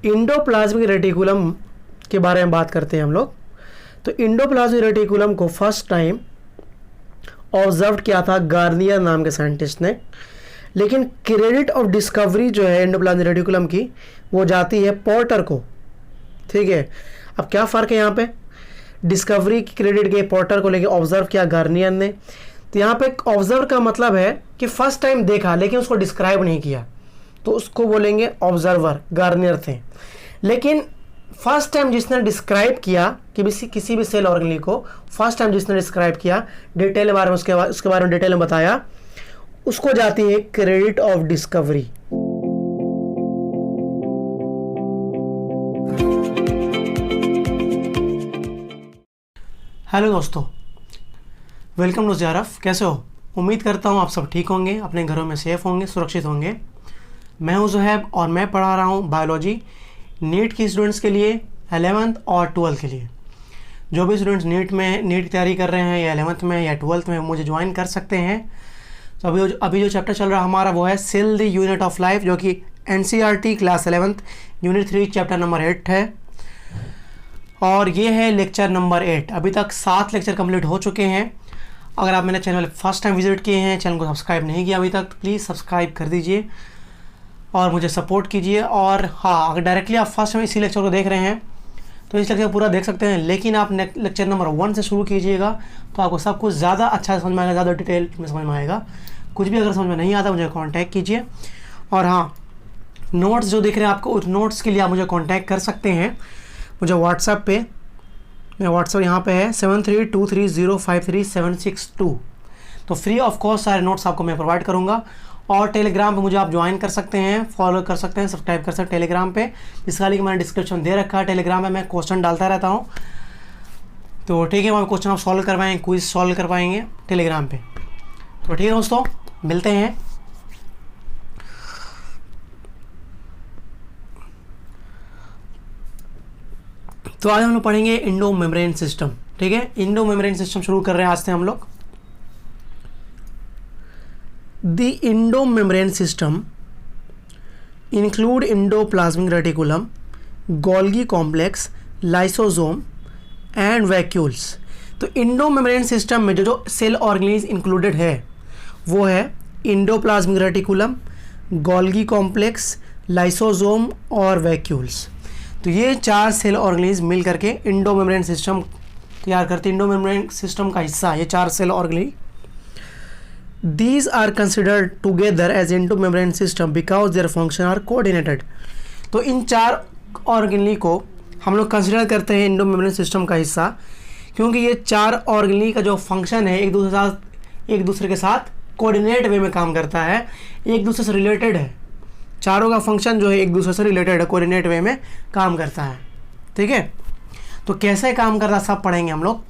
Endoplasmic reticulum के बारे में बात करते हैं हम लोग। तो इंडोप्लाज्मिक रेटिकुलम को फर्स्ट टाइम ऑब्जर्व किया था गार्नियर नाम के साइंटिस्ट ने, लेकिन क्रेडिट ऑफ डिस्कवरी जो है इंडोप्लाज्मिक रेटिकुलम की वो जाती है पोर्टर को। ठीक है, अब क्या फ़र्क है यहाँ पे, डिस्कवरी की क्रेडिट गई पोर्टर को, लेके ऑब्जर्व किया गार्नियर ने। तो यहाँ पे ऑब्जर्व का मतलब है कि फर्स्ट टाइम देखा लेकिन उसको डिस्क्राइब नहीं किया, तो उसको बोलेंगे ऑब्जर्वर, गार्नियर थे। लेकिन फर्स्ट टाइम जिसने डिस्क्राइब किया कि किसी भी सेल ऑर्गेनेल को फर्स्ट टाइम जिसने डिस्क्राइब किया डिटेल के बारे में, उसके बारे में डिटेल में बताया, उसको जाती है क्रेडिट ऑफ डिस्कवरी। हेलो दोस्तों, वेलकम टू JRF। कैसे हो? उम्मीद करता हूँ आप सब ठीक होंगे, अपने घरों में सेफ होंगे, सुरक्षित होंगे। मैं हूँ ज़ुहैब और मैं पढ़ा रहा हूँ बायोलॉजी नीट की स्टूडेंट्स के लिए 11th और 12th के लिए। जो भी स्टूडेंट्स नीट की तैयारी कर रहे हैं या 11th में या 12th में मुझे ज्वाइन कर सकते हैं। तो अभी जो चैप्टर चल रहा है हमारा वो है cell the unit of life, जो कि NCERT class 11th unit 3 chapter number 8 है, और ये है लेक्चर नंबर 8। अभी तक 7 लेक्चर कंप्लीट हो चुके हैं। अगर आप मेरे चैनल फर्स्ट टाइम विजिट किए हैं, चैनल को सब्सक्राइब नहीं किया अभी तक, तो प्लीज़ सब्सक्राइब कर दीजिए और मुझे सपोर्ट कीजिए। और हाँ, अगर डायरेक्टली आप फर्स्ट टाइम इसी लेक्चर को देख रहे हैं तो इस लेक्चर को पूरा देख सकते हैं, लेकिन आप लेक्चर नंबर 1 से शुरू कीजिएगा तो आपको सब कुछ ज़्यादा अच्छा समझ में आएगा, ज़्यादा डिटेल में समझ में आएगा। कुछ भी अगर समझ में नहीं आता मुझे कॉन्टैक्ट कीजिए। और हाँ, नोट्स जो दिख रहे हैं आपको, उस नोट्स के लिए आप मुझे कॉन्टैक्ट कर सकते हैं मुझे व्हाट्सएप पे। मेरा व्हाट्सएप यहाँ पे है 7323053762। तो फ्री ऑफ कॉस्ट सारे नोट्स आपको मैं प्रोवाइड करूँगा। और टेलीग्राम पे मुझे आप ज्वाइन कर सकते हैं, फॉलो कर सकते हैं, सब्सक्राइब कर सकते हैं टेलीग्राम पे, जिसका लिंक मैंने डिस्क्रिप्शन दे रखा है। टेलीग्राम में मैं क्वेश्चन डालता रहता हूँ, तो ठीक है, वहाँ क्वेश्चन आप सॉल्व करवाएंगे, क्विज सॉल्व करवाएंगे टेलीग्राम पे। तो ठीक है दोस्तों, मिलते हैं। तो आज हम लोग पढ़ेंगे इंडो मेम्ब्रेन सिस्टम। ठीक है, इंडो मेम्ब्रेन सिस्टम शुरू कर रहे हैं आज से हम लोग। The Indo membrane system include endoplasmic reticulum, Golgi complex, lysosome and vacuoles. तो इंडो मेम्ब्रेन सिस्टम में जो सेल ऑर्गेनेल्स इंक्लूडेड है वो है endoplasmic reticulum, Golgi complex, lysosome और वैक्यूल्स। तो ये 4 सेल ऑर्गेनेल्स मिल करके इंडो मेम्ब्रेन सिस्टम तैयार करते हैं। इंडो मेम्ब्रेन सिस्टम का हिस्सा ये 4 cell organelle. These are considered together as endomembrane system because their function are coordinated। तो इन 4 ऑर्गेनेल को हम लोग कंसिडर करते हैं इंडो मेम्ब्रेन सिस्टम का हिस्सा, क्योंकि ये 4 ऑर्गेनेल का जो फंक्शन है एक दूसरे के साथ कोऑर्डिनेट वे में काम करता है, एक दूसरे से रिलेटेड है। चारों का फंक्शन जो है एक दूसरे से रिलेटेड है, कोऑर्डिनेट वे में काम करता है। ठीक है, तो कैसे काम करता है सब पढ़ेंगे हम लोग।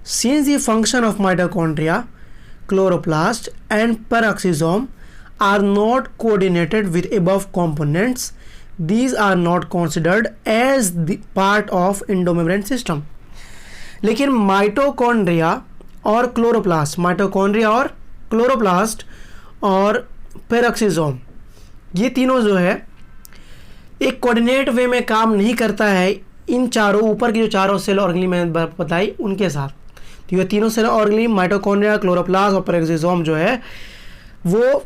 Since the function of mitochondria, chloroplast and peroxisome are not coordinated with above components, these are not considered as the part of endomembrane system। लेकिन माइटोकॉन्ड्रिया और क्लोरोप्लास्ट और पेरोक्सिसोम, ये तीनों जो है एक कोऑर्डिनेट वे में काम नहीं करता है इन चारों ऊपर की जो चारों सेल ऑर्गेनेल मैंने बताई उनके साथ। तो ये तीनों सेल ऑर्गेनेल माइटोकॉन्ड्रिया, क्लोरोप्लास्ट और पेरोक्सिसोम जो है वो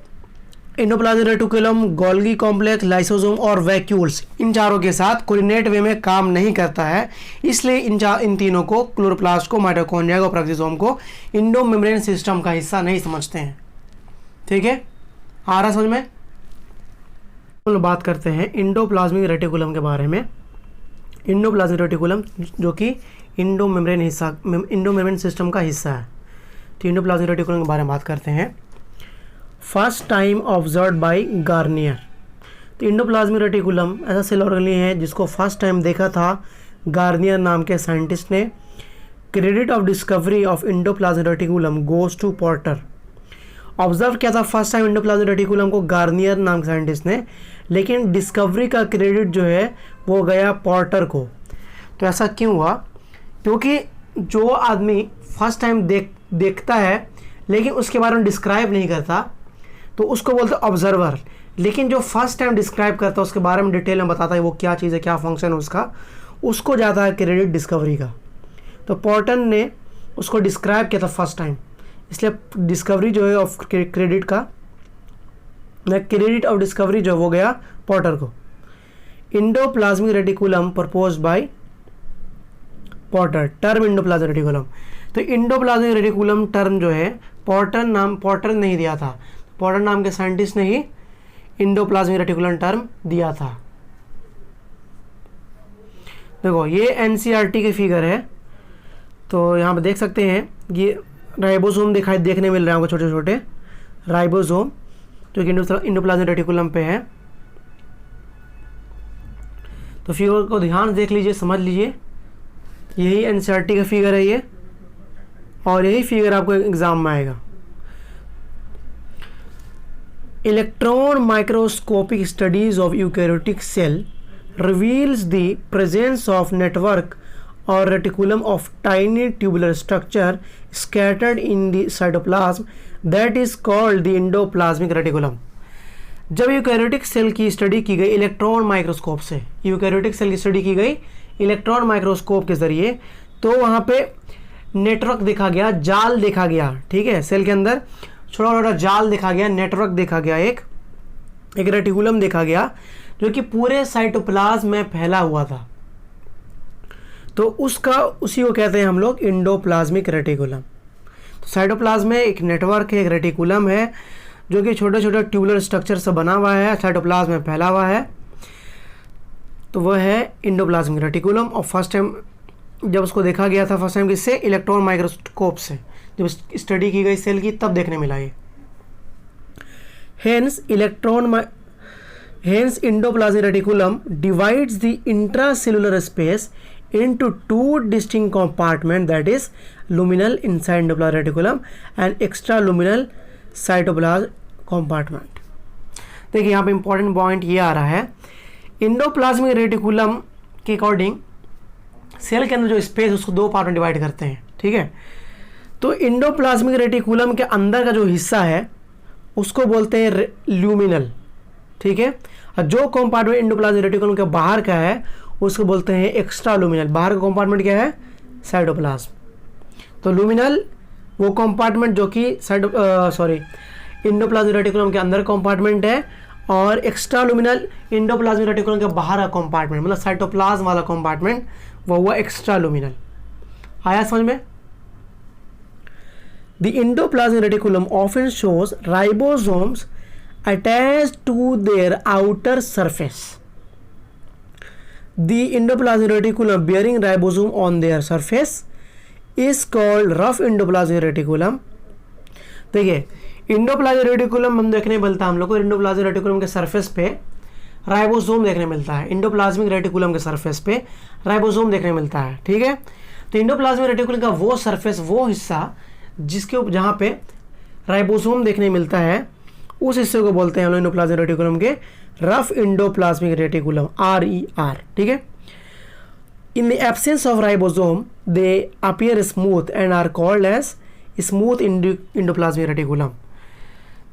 endoplasmic reticulum, Golgi complex, lysosome और वैक्यूल्स, इन चारों के साथ कोऑर्डिनेट वे में काम नहीं करता है। इसलिए इन तीनों को, क्लोरोप्लास्ट को, माइटोकॉन्ड्रिया को, पेरोक्सिसोम को इंडो मेम्ब्रेन सिस्टम का हिस्सा नहीं समझते हैं। ठीक है, आ रहा समझ में? हम लोग बात करते हैं इंडोप्लाज्मिक रेटिकुलम के बारे में। इंडोप्लाज्मिक रेटिकुलम जो कि इंडो मेम्ब्रेन सिस्टम का हिस्सा है। तो इंडोप्लाज्मिक रेटिकुलम के बारे में बात करते हैं। First time observed bye Garnier. तो इंडोप्लाज्मिक रेटिकुलम ऐसा सेल ऑर्गेनेल है जिसको फर्स्ट टाइम देखा था गार्नियर नाम के साइंटिस्ट ने। Credit of discovery of endoplasmic reticulum goes to Porter. Observe किया था फर्स्ट टाइम इंडोप्लाज्मिक रेटिकुलम को गार्नियर नाम के साइंटिस्ट ने, लेकिन डिस्कवरी का क्रेडिट जो है वो गया पोर्टर को। तो ऐसा क्यों हुआ? क्योंकि जो आदमी फर्स्ट टाइम देखता है लेकिन उसके बारे में डिस्क्राइब नहीं करता तो उसको बोलते हैं ऑब्जर्वर, लेकिन जो फर्स्ट टाइम डिस्क्राइब करता है उसके बारे में डिटेल में बताता है वो क्या चीज़ है, क्या फंक्शन है उसका, उसको जाता है क्रेडिट डिस्कवरी का। तो पोर्टर ने उसको डिस्क्राइब किया था फर्स्ट टाइम, इसलिए डिस्कवरी जो है ऑफ क्रेडिट का, क्रेडिट ऑफ डिस्कवरी जो वो गया पोर्टर को। Endoplasmic reticulum propose by porter, term endoplasmic reticulum. तो इंडोप्लाज्मिक रेटिकुलम टर्म जो है पोर्टर ने ही दिया था, पोर्टर नाम के साइंटिस्ट ने ही इंडोप्लाज्मिक रेटिकुलम टर्म दिया था। देखो ये एनसीईआरटी के फिगर है, तो यहाँ पे देख सकते हैं ये राइबोसोम देखने मिल रहे हैं आपको, छोटे छोटे राइबोसोम जो कि इंडोप्लाज्मिक रेटिकुलम पे है। तो फिगर को ध्यान से देख लीजिए, समझ लीजिए, यही एनसीईआरटी का फिगर है ये, और यही फिगर आपको एग्जाम में आएगा। Electron microscopic studies of eukaryotic cell reveals the presence of network or reticulum of tiny tubular structure scattered in the cytoplasm that is called the endoplasmic reticulum। जब eukaryotic cell की study की गई electron microscope से, eukaryotic cell की study की गई electron microscope के ज़रिए, तो वहाँ पे नेटवर्क देखा गया, जाल देखा गया, ठीक है, सेल के अंदर छोटा छोटा जाल देखा गया, नेटवर्क देखा गया, एक रेटिकुलम देखा गया जो कि पूरे साइटोप्लाज्म में फैला हुआ था। तो उसी को कहते हैं हम लोग इंडोप्लाज्मिक रेटिकुलम। तो साइटोप्लाज्म में एक नेटवर्क है, एक रेटिकुलम है जो कि छोटे छोटे ट्यूबुलर स्ट्रक्चर से बना हुआ है, साइटोप्लाज्म में फैला हुआ है, तो वह है इंडोप्लाज्मिक रेटिकुलम। और फर्स्ट टाइम जब उसको देखा गया था, फर्स्ट टाइम किससे, इलेक्ट्रॉन माइक्रोस्कोप से, जब स्टडी की गई सेल की तब देखने मिला ये। Hence endoplasmic reticulum divides the intracellular space into two distinct compartments, that is luminal inside endoplasmic reticulum and extraluminal cytoplasm compartment। देखिए यहाँ पे इंपॉर्टेंट पॉइंट ये आ रहा है, इंडोप्लाज्मिक रेटिकुलम के अकॉर्डिंग सेल के अंदर जो स्पेस उसको दो पार्ट में डिवाइड करते हैं, ठीक है। तो इंडोप्लाज्मिक रेटिकुलम के अंदर का जो हिस्सा है उसको बोलते हैं ल्यूमिनल, ठीक है, और जो कंपार्टमेंट इंडोप्लाज्मिक रेटिकुलम के बाहर का है उसको बोलते हैं एक्स्ट्रा लुमिनल। बाहर का कंपार्टमेंट क्या है, साइटोप्लाज्म। तो लुमिनल वो कंपार्टमेंट जो कि इंडोप्लाज्मिक रेटिकुलम के अंदर कंपार्टमेंट है, और एक्स्ट्रा लुमिनल इंडोप्लाज्मिक रेटिकुलम के बाहर का कंपार्टमेंट, मतलब साइटोप्लाज्म वाला कंपार्टमेंट, वो हुआ एक्स्ट्रा लुमिनल। आया समझ में? The endoplasmic reticulum often shows ribosomes attached to their outer surface. The endoplasmic reticulum bearing ribosome on their surface is called rough endoplasmic reticulum। देखिए इंडोप्लाज्मिक रेटिकुलम हम देखने मिलता है हम लोग को, इंडोप्लाज्मिक रेटिकुलम के सरफेस पे राइबोसोम देखने मिलता है, इंडोप्लाज्मिक रेटिकुलम के सरफेस पे राइबोसोम देखने मिलता है, ठीक है। तो इंडोप्लाज्मिक रेटिकुलम का वो सरफेस, वो हिस्सा जिसके जहाँ पे राइबोसोम देखने मिलता है, उस हिस्से को बोलते हैं हम लोग इंडोप्लाज्मिक रेटिकुलम के रफ इंडोप्लाज्मिक रेटिकुलम, RER, ठीक है। In the absence of ribosome they appear smooth and are called as smooth endoplasmic reticulum.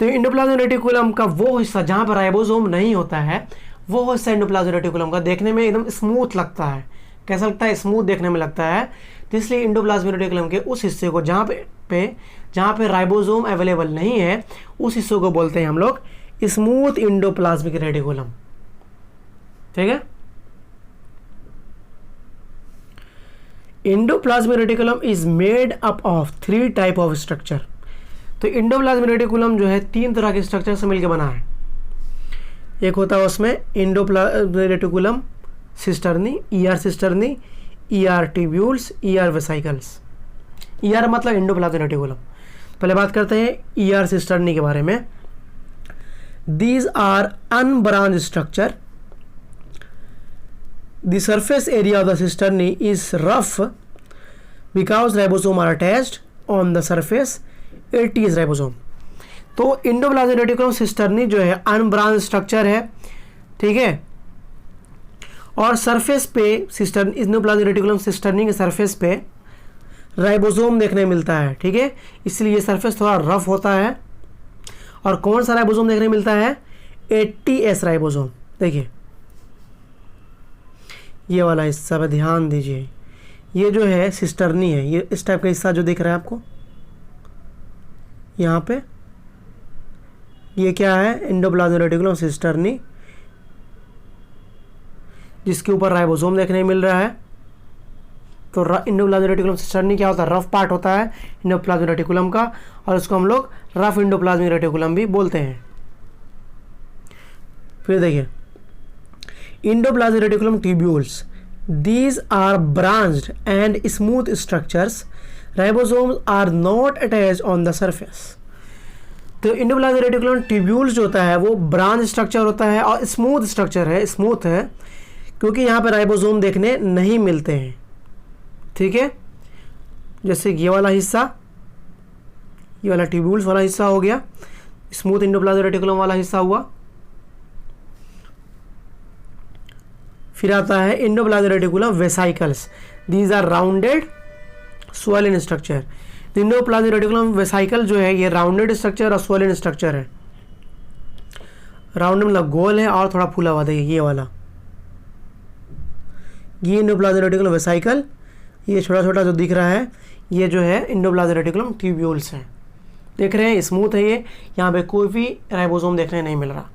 तो इंडोप्लाज्मिक रेटिकुलम का वो हिस्सा जहाँ पर राइबोसोम नहीं होता है, वो हिस्सा इंडोप्लाज्मिक रेटिकुलम का देखने में एकदम स्मूथ लगता है। कैसा लगता है? स्मूथ देखने में लगता है। तो इसलिए इंडोप्लाज्मिक रेटिकुलम के उस हिस्से को जहाँ पे राइबोसोम अवेलेबल नहीं है, उस हिस्से को बोलते हैं हम लोग स्मूथ इंडोप्लाज्मिक रेटिकुलम, ठीक है। Endoplasmic reticulum is made up of 3 type of structure. तो इंडोप्लाज्मिक रेटिकुलम जो है 3 तरह के स्ट्रक्चर से मिलकर बना है। एक होता है उसमें endoplasmic reticulum cisternae, ER cisternae, ER tubules, ER vesicles. ER मतलब इंडोप्लाज्मिक रेटिकुलम। पहले बात करते हैं ER सिस्टर्नी के बारे में। These are unbranched structure. The surface area of the cisternae is rough because ribosomes are attached on the surface. It is ribosome. तो endoplasmic reticulum cisternae जो है अनब्रांच स्ट्रक्चर है, ठीक है, और सरफेस पे इंडोप्लाज्मिक रेटिकुलम सिस्टर्नी के surface पे राइबोसोम देखने मिलता है, ठीक है। इसलिए ये सरफेस थोड़ा रफ होता है। और कौन सा राइबोसोम देखने मिलता है? 80S ribosome. देखिए ये वाला हिस्सा पे ध्यान दीजिए, ये जो है सिस्टर्नी है, ये इस टाइप का हिस्सा जो दिख रहा है आपको यहाँ पे, ये क्या है, एंडोप्लाज्मिक रेटिकुलम सिस्टर्नी, जिसके ऊपर राइबोसोम देखने को मिल रहा है। तो एंडोप्लाज्मिक रेटिकुलम सिस्टर्नी क्या होता है, रफ पार्ट होता है एंडोप्लाज्मिक रेटिकुलम का, और उसको हम लोग रफ एंडोप्लाज्मिक रेटिकुलम भी बोलते हैं। फिर देखिए endoplasmic reticulum tubules, these are branched and smooth structures, ribosomes are not attached on the surface। तो एंडोप्लाज्मिक रेटिकुलम ट्यूब्यूल्स जो होता है वो ब्रांच स्ट्रक्चर होता है और स्मूथ स्ट्रक्चर है, स्मूथ है, क्योंकि यहाँ पे राइबोसोम देखने नहीं मिलते हैं। ठीक है, जैसे ये वाला हिस्सा, ये वाला ट्यूब्यूल्स वाला हिस्सा हो गया, स्मूथ एंडोप्लाज्मिक रेटिकुलम वाला हिस्सा हुआ। फिर आता है endoplasmic reticulum vesicles, these are rounded swollen structure. Endoplasmic reticulum vesicle जो है ये राउंडेड स्ट्रक्चर और स्वॉलन स्ट्रक्चर है। राउंड मतलब गोल है और थोड़ा फूला हुआ, देखिए ये वाला, ये एंडोप्लाज्मिक रेटिकुलम वेसाइकल, ये छोटा छोटा जो दिख रहा है ये जो है एंडोप्लाज्मिक रेटिकुलम ट्यूब्यूल्स है। देख रहे हैं स्मूथ है ये, यहाँ पे कोई भी राइबोसोम देखने नहीं मिल रहा।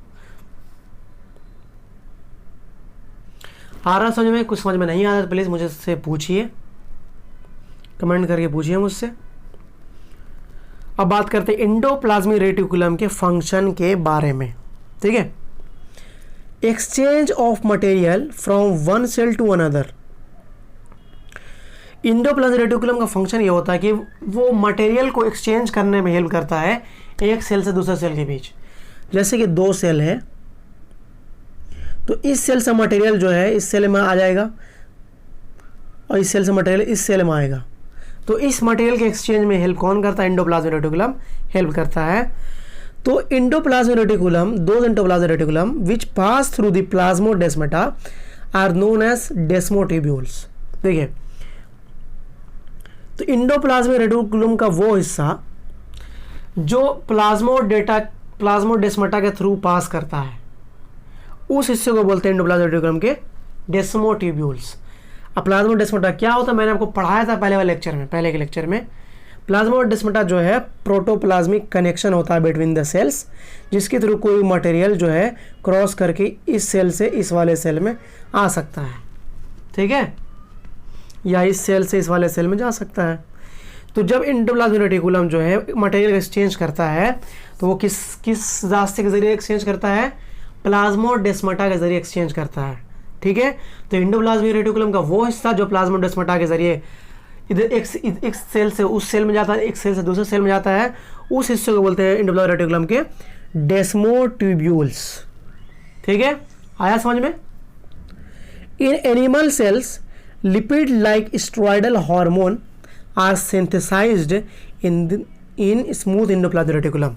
आ रहा समझ में? कुछ समझ में नहीं आ रहा तो प्लीज़ मुझसे पूछिए, कमेंट करके पूछिए मुझसे। अब बात करते हैं एंडोप्लाज्मिक रेटिकुलम के फंक्शन के बारे में। ठीक है, exchange of material from one cell to another. Endoplasmic reticulum का फंक्शन ये होता है कि वो मटेरियल को एक्सचेंज करने में हेल्प करता है एक सेल से दूसरे सेल के बीच। जैसे कि दो सेल है तो इस सेल से मटेरियल जो है इस सेल में आ जाएगा और इस सेल से मटेरियल इस सेल में आएगा, तो इस मटेरियल के एक्सचेंज में हेल्प कौन करता है, एंडोप्लाज्मिक रेटिकुलम हेल्प करता है। तो एंडोप्लाज्मिक रेटिकुलम, दो endoplasmic reticulum which pass through the plasmodesmata are known as desmotubules. देखिए तो एंडोप्लाज्मिक रेटिकुलम का वो हिस्सा जो प्लाज्मोडेस्माटा के थ्रू पास करता है उस हिस्से को बोलते हैं एंडोप्लाज्मिक रेटिकुलम के डेस्मोट्यूब्यूल्स। अब प्लाज्मोडेस्माटा क्या होता है, मैंने आपको पढ़ाया था पहले वाले लेक्चर में, पहले के लेक्चर में। प्लाज्मोडेस्माटा जो है प्रोटोप्लाज्मिक कनेक्शन होता है बिटवीन द सेल्स, जिसके थ्रू कोई मटेरियल जो है क्रॉस करके इस सेल से इस वाले सेल में आ सकता है। ठीक है, या इस सेल से इस वाले सेल में जा सकता है। तो जब एंडोप्लाज्मिक रेटिकुलम जो है मटेरियल एक्सचेंज करता है तो वो किस रास्ते के जरिए एक्सचेंज करता है, प्लाज्मोडेस्माटा के जरिए एक्सचेंज करता है। ठीक है, तो एंडोप्लाज्मिक रेटिकुलम का वो हिस्सा जो प्लाज्मोडेस्माटा के जरिए इधर एक सेल से उस सेल में जाता है, एक सेल से दूसरे सेल में जाता है, उस हिस्से को बोलते हैं एंडोप्लाज्मिक रेटिकुलम के डेस्मोट्यूब्यूल्स। ठीक है, आया समझ में? In animal cells lipid like steroidal hormone are synthesized in smooth endoplasmic reticulum.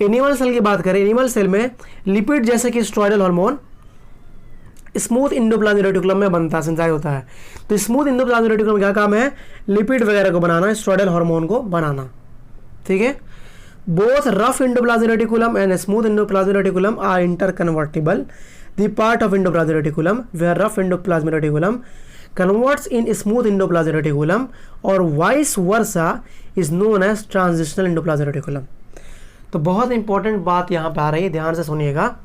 Animal cell की बात करें, एनिमल सेल में लिपिड जैसे कि steroidal hormone smooth endoplasmic reticulum में बनता है, सिंथेसाइज होता है। तो स्मूथ एंडोप्लाज्मिक रेटिकुलम क्या काम है, लिपिड वगैरह को बनाना, स्टेरॉयडल हार्मोन को बनाना। ठीक है, both rough endoplasmic reticulum and smooth endoplasmic reticulum are interconvertible. The part of endoplasmic reticulum where rough endoplasmic reticulum converts in smooth endoplasmic reticulum और vice versa is known as transitional endoplasmic reticulum. तो बहुत important बात यहाँ पे आ रही है, ध्यान से सुनिएगा।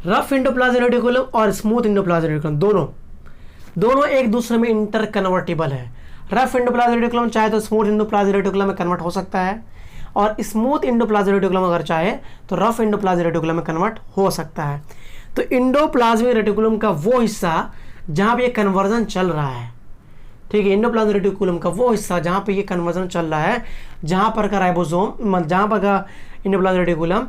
रफ एंडोप्लाज्मिक रेटिकुलम और स्मूथ एंडोप्लाज्मिक रेटिकुलम दोनों एक दूसरे में इंटर कन्वर्टिबल है। रफ एंडोप्लाज्मिक रेटिकुलम चाहे तो स्मूथ एंडोप्लाज्मिक रेटिकुलम में कन्वर्ट हो सकता है, और स्मूथ एंडोप्लाज्मिक रेटिकुलम अगर चाहे तो रफ एंडोप्लाज्मिक रेटिकुलम में कन्वर्ट हो सकता है। तो एंडोप्लाज्मिक रेटिकुलम का वो हिस्सा जहाँ पे ये कन्वर्जन चल रहा है, ठीक है, एंडोप्लाज्मिक रेटिकुलम का वो हिस्सा जहाँ पे ये कन्वर्जन चल रहा है, जहाँ पर का राइबोसोम, जहाँ पर का एंडोप्लाज्मिक रेटिकुलम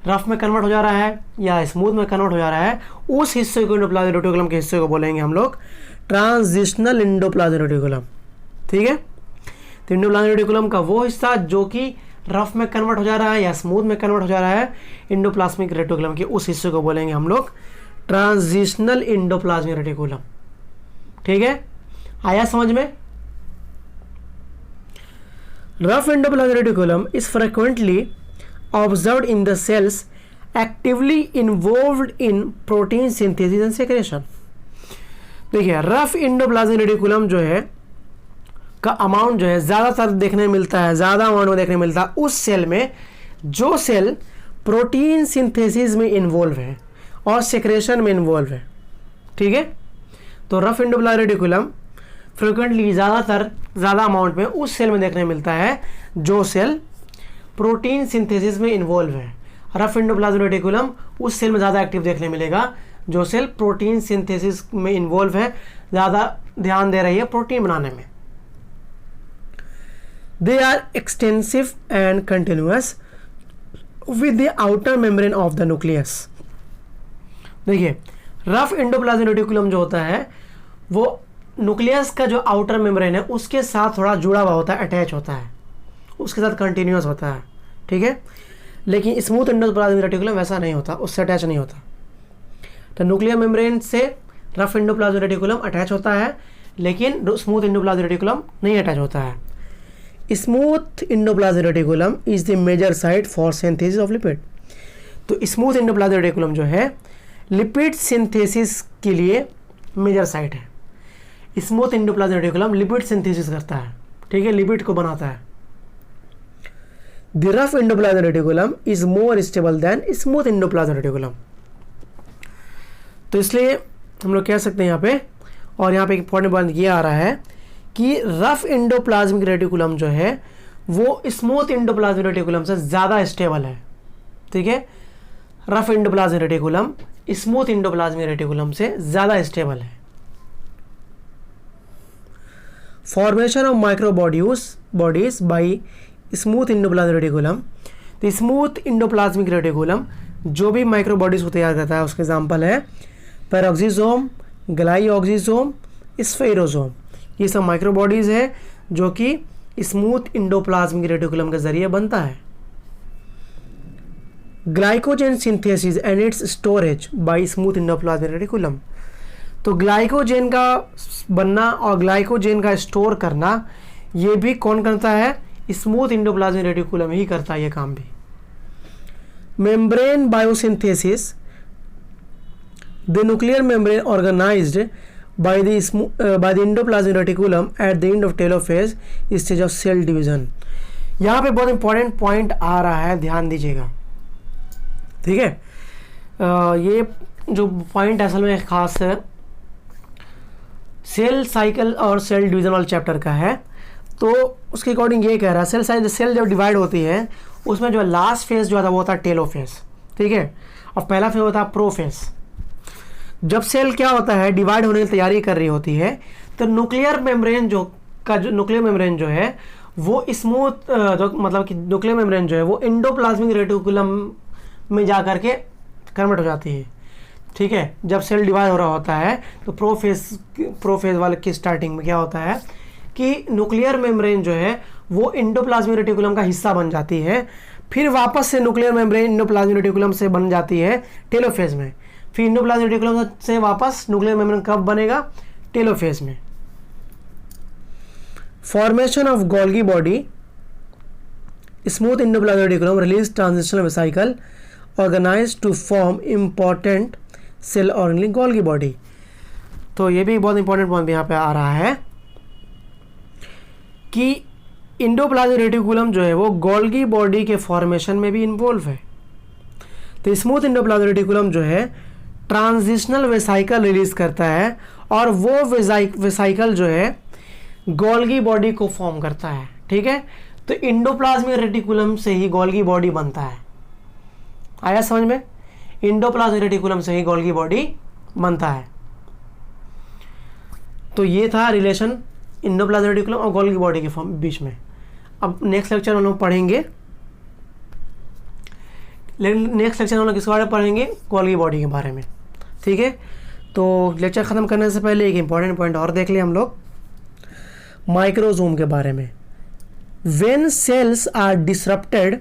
रफ में कन्वर्ट हो जा रहा है या स्मूथ में कन्वर्ट हो जा रहा है, उस हिस्से को एंडोप्लाज्मिक रेटिकुलम के हिस्से को बोलेंगे हम लोग ट्रांजिशनल एंडोप्लाज्मिक रेटिकुलम। ठीक है, तो एंडोप्लाज्मिक रेटिकुलम का वो हिस्सा जो कि रफ में कन्वर्ट हो जा रहा है या स्मूथ में कन्वर्ट हो जा रहा है, एंडोप्लाज्मिक रेटिकुलम के उस हिस्से को बोलेंगे हम लोग ट्रांजिशनल एंडोप्लाज्मिक रेटिकुलम। ठीक है, आया समझ में? Rough endoplasmic reticulum is frequently observed in the cells actively involved in protein synthesis and secretion. देखिए रफ एंडोप्लाज्मिक रेटिकुलम जो है का अमाउंट जो है ज़्यादातर देखने मिलता है, ज़्यादा अमाउंट में देखने मिलता है उस सेल में जो सेल प्रोटीन सिंथेसिस में इन्वॉल्व है और सेक्रेशन में इन्वॉल्व है। ठीक है, तो रफ एंडोप्लाज्मिक रेटिकुलम फ्रिक्वेंटली ज़्यादा अमाउंट में उस सेल में देखने मिलता है जो सेल प्रोटीन सिंथेसिस में इन्वॉल्व है। रफ एंडोप्लाज्मिक रेटिकुलम उस सेल में ज़्यादा एक्टिव देखने मिलेगा जो सेल प्रोटीन सिंथेसिस में इन्वॉल्व है, ज़्यादा ध्यान दे रही है प्रोटीन बनाने में। They are extensive and continuous with the outer membrane of the nucleus. देखिए रफ एंडोप्लाज्मिक रेटिकुलम जो होता है वो न्यूक्लियस का जो आउटर मेम्ब्रेन है उसके साथ थोड़ा जुड़ा हुआ होता है, अटैच होता है, उसके साथ कंटिन्यूअस होता है। ठीक है, लेकिन स्मूथ एंडोप्लाज्मिक रेटिकुलम वैसा नहीं होता, उससे अटैच नहीं होता। तो न्यूक्लियर मेम्ब्रेन से रफ एंडोप्लाज्मिक रेटिकुलम अटैच होता है, लेकिन स्मूथ एंडोप्लाज्मिक रेटिकुलम नहीं अटैच होता है। Smooth endoplasmic reticulum is the major site for synthesis of lipid. तो स्मूथ एंडोप्लाज्मिक रेटिकुलम जो है लिपिड सिंथेसिस के लिए मेजर साइट है। Smooth endoplasmic reticulum lipid synthesis करता है, ठीक है, लिपिड को बनाता है। The rough endoplasmic reticulum is more stable than smooth endoplasmic reticulum. तो इसलिए हम लोग कह सकते हैं यहाँ पे, और यहाँ पे एक इंपॉर्टेंट पॉइंट ये आ रहा है कि रफ एंडोप्लाज्मिक रेटिकुलम जो है वो स्मूथ एंडोप्लाज्मिक रेटिकुलम से ज़्यादा स्टेबल है। ठीक है, rough endoplasmic reticulum smooth endoplasmic reticulum से ज़्यादा स्टेबल है। Formation of micro bodies by smooth endoplasmic reticulum. तो स्मूथ एंडोप्लाज्मिक रेटिकुलम जो भी माइक्रो बॉडीज को तैयार करता है उसके एग्जाम्पल है पैरोक्सिसोम, ग्लाइऑक्सिसोम, स्फेरोसोम। ये सब माइक्रो बॉडीज है जो कि स्मूथ एंडोप्लाज्मिक रेटिकुलम के जरिए बनता है। Glycogen synthesis and it's storage bye smooth endoplasmic reticulum. तो ग्लाइकोजेन का बनना और ग्लाइकोजेन का स्टोर करना ये भी कौन करता है? स्मूथ एंडोप्लाज्मिक रेटिकुलम ही करता है ये काम भी। Membrane biosynthesis, the nuclear membrane organized by the endoplasmic reticulum at the end of telophase stage of cell division। यहाँ पे बहुत इंपॉर्टेंट पॉइंट आ रहा है, ध्यान दीजिएगा। ठीक है, ये जो पॉइंट असल में खास है सेल साइकिल और सेल डिवीजन वाले चैप्टर का है। तो उसके अकॉर्डिंग ये कह रहा है सेल जब डिवाइड होती है उसमें जो लास्ट फेज जो होता है वो होता है टेलोफेज। ठीक है, और पहला फेज होता है प्रोफेज। जब सेल क्या होता है डिवाइड होने की तैयारी कर रही होती है तो न्यूक्लियर मेम्ब्रेन जो है वो स्मूथ मतलब कि न्यूक्लियर मेम्ब्रेन जो है वो एंडोप्लाज्मिक रेटिकुलम में जा कर के कन्वर्ट हो जाती है। ठीक है, जब सेल डिवाइड हो रहा होता है तो प्रोफेज वाले की स्टार्टिंग में क्या होता है कि न्यूक्लियर मेम्ब्रेन जो है वो एंडोप्लाज्मिक रेटिकुलम का हिस्सा बन जाती है। फिर वापस से न्यूक्लियर मेम्ब्रेन एंडोप्लाज्मिक रेटिकुलम से बन जाती है टेलोफेज में। फिर एंडोप्लाज्मिक रेटिकुलम से वापस न्यूक्लियर मेम्ब्रेन कब बनेगा? टेलोफेज में। Formation of Golgi body, smooth endoplasmic reticulum release transitional vesicle organized to form important cell organelle Golgi body. तो ये भी बहुत इंपॉर्टेंट पॉइंट यहाँ पे आ रहा है कि एंडोप्लाज्मिक रेटिकुलम जो है वो गोल्गी बॉडी के फॉर्मेशन में भी इन्वॉल्व है। तो स्मूथ एंडोप्लाज्मिक रेटिकुलम जो है ट्रांजिशनल वेसाइकल रिलीज करता है और वो वेसाइकल जो है गोल्गी बॉडी को फॉर्म करता है। ठीक है, तो एंडोप्लाज्मिक रेटिकुलम से ही गोल्गी बॉडी बनता है। आया समझ में? एंडोप्लाज्मिक रेटिकुलम से ही गोल्गी बॉडी बनता है। तो ये था रिलेशन एंडोप्लाज्मिक रेटिकुलम और गोल्गी बॉडी के बीच में। अब नेक्स्ट लेक्चर हम लोग पढ़ेंगे, नेक्स्ट लेक्चर हम लोग किस बारे में पढ़ेंगे? गोल्गी बॉडी के बारे में। ठीक है, तो लेक्चर ख़त्म करने से पहले एक इंपॉर्टेंट पॉइंट और देख लें हम लोग माइक्रोसोम के बारे में। When cells are disrupted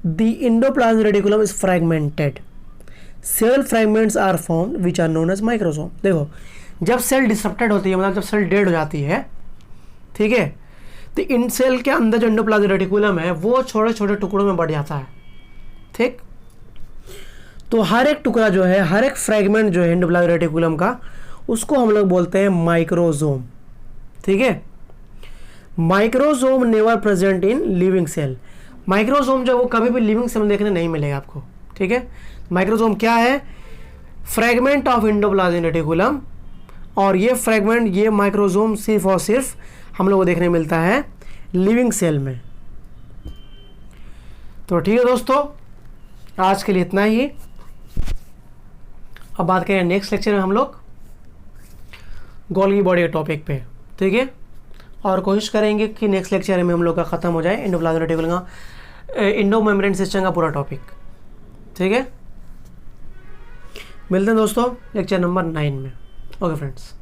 the endoplasmic reticulum is fragmented, cell fragments are formed which are known as microsome. देखो, जब सेल डिसरप्टेड होती है मतलब जब सेल डेड हो जाती है, ठीक है, तो इन सेल के अंदर जो एंडोप्लाज्मिक रेटिकुलम है वो छोटे छोटे टुकड़ों में बढ़ जाता है। ठीक, तो हर एक टुकड़ा जो है, हर एक फ्रेगमेंट जो है एंडोप्लाज्मिक रेटिकुलम का, उसको हम लोग बोलते हैं माइक्रोजोम। ठीक है, microsome never present in living cell. Microsome जो वो कभी भी लिविंग सेल में देखने नहीं मिलेगा आपको। ठीक है, माइक्रोजोम क्या है? फ्रेगमेंट ऑफ एंडोप्लाज्मिक रेटिकुलम, और ये फ्रेगमेंट, ये माइक्रोजोम सिर्फ और सिर्फ हम लोग को देखने मिलता है लिविंग सेल में। तो ठीक है दोस्तों, आज के लिए इतना ही। अब बात करें नेक्स्ट लेक्चर में हम लोग गोल्गी बॉडी के टॉपिक पे। ठीक है, और कोशिश करेंगे कि नेक्स्ट लेक्चर में हम लोग का ख़त्म हो जाए एंडोप्लाज्मिक रेटिकुलम का, इंडो मेम्ब्रेन सिस्टम का पूरा टॉपिक। ठीक है, मिलते हैं दोस्तों लेक्चर नंबर 9 में। Okay friends.